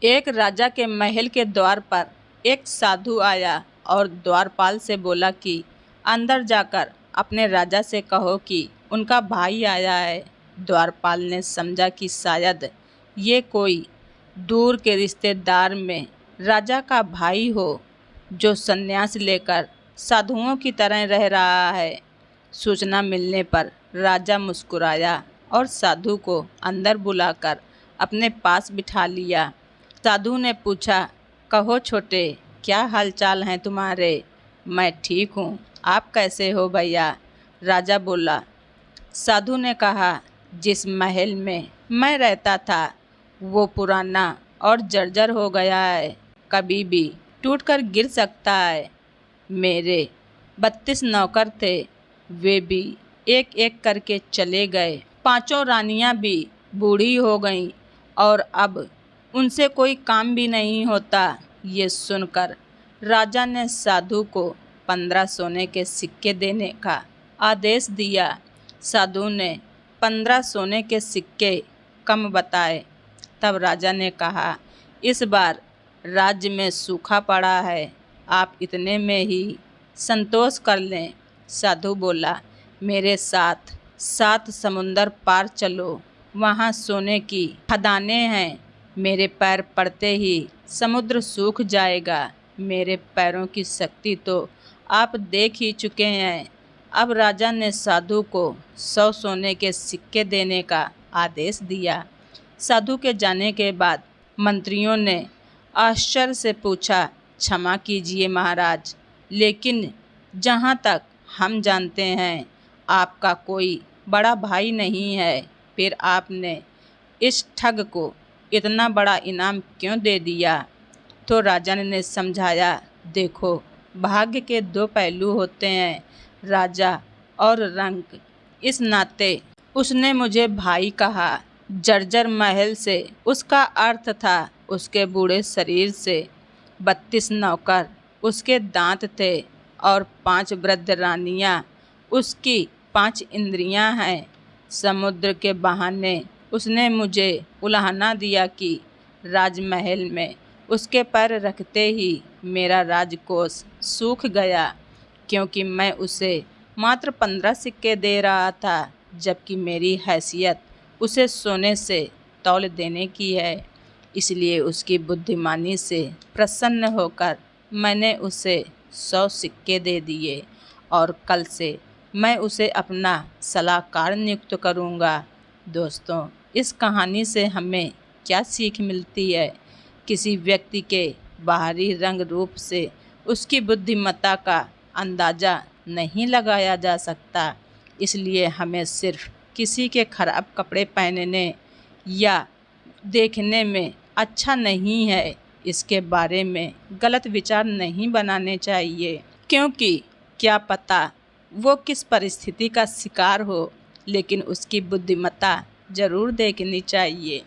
एक राजा के महल के द्वार पर एक साधु आया और द्वारपाल से बोला कि अंदर जाकर अपने राजा से कहो कि उनका भाई आया है। द्वारपाल ने समझा कि शायद ये कोई दूर के रिश्तेदार में राजा का भाई हो जो संन्यास लेकर साधुओं की तरह रह रहा है। सूचना मिलने पर राजा मुस्कुराया और साधु को अंदर बुलाकर अपने पास बिठा लिया। साधु ने पूछा, कहो छोटे, क्या हालचाल हैं तुम्हारे? मैं ठीक हूँ, आप कैसे हो भैया? राजा बोला। साधु ने कहा, जिस महल में मैं रहता था वो पुराना और जर्जर हो गया है, कभी भी टूटकर गिर सकता है। मेरे 32 नौकर थे, वे भी एक एक करके चले गए। पांचों रानियां भी बूढ़ी हो गईं और अब उनसे कोई काम भी नहीं होता। ये सुनकर राजा ने साधु को 15 सोने के सिक्के देने का आदेश दिया। साधु ने 15 सोने के सिक्के कम बताए। तब राजा ने कहा, इस बार राज्य में सूखा पड़ा है, आप इतने में ही संतोष कर लें। साधु बोला, मेरे साथ 7 समुंदर पार चलो, वहाँ सोने की खदानें हैं। मेरे पैर पड़ते ही समुद्र सूख जाएगा। मेरे पैरों की शक्ति तो आप देख ही चुके हैं। अब राजा ने साधु को 100 सोने के सिक्के देने का आदेश दिया। साधु के जाने के बाद मंत्रियों ने आश्चर्य से पूछा, क्षमा कीजिए महाराज, लेकिन जहाँ तक हम जानते हैं आपका कोई बड़ा भाई नहीं है, फिर आपने इस ठग को इतना बड़ा इनाम क्यों दे दिया? तो राजा ने समझाया, देखो, भाग्य के 2 पहलू होते हैं, राजा और रंक। इस नाते उसने मुझे भाई कहा। जर्जर महल से उसका अर्थ था उसके बूढ़े शरीर से 32 नौकर उसके दांत थे और 5 वृद्ध रानियां उसकी 5 इंद्रियां हैं। समुद्र के बहाने उसने मुझे उलाहना दिया कि राजमहल में उसके पैर रखते ही मेरा राजकोष सूख गया, क्योंकि मैं उसे मात्र 15 सिक्के दे रहा था, जबकि मेरी हैसियत उसे सोने से तौल देने की है। इसलिए उसकी बुद्धिमानी से प्रसन्न होकर मैंने उसे 100 सिक्के दे दिए और कल से मैं उसे अपना सलाहकार नियुक्त करूँगा। दोस्तों, इस कहानी से हमें क्या सीख मिलती है? किसी व्यक्ति के बाहरी रंग रूप से उसकी बुद्धिमत्ता का अंदाज़ा नहीं लगाया जा सकता। इसलिए हमें सिर्फ किसी के खराब कपड़े पहनने या देखने में अच्छा नहीं है, इसके बारे में गलत विचार नहीं बनाने चाहिए, क्योंकि क्या पता वो किस परिस्थिति का शिकार हो, लेकिन उसकी बुद्धिमत्ता ज़रूर देखनी चाहिए।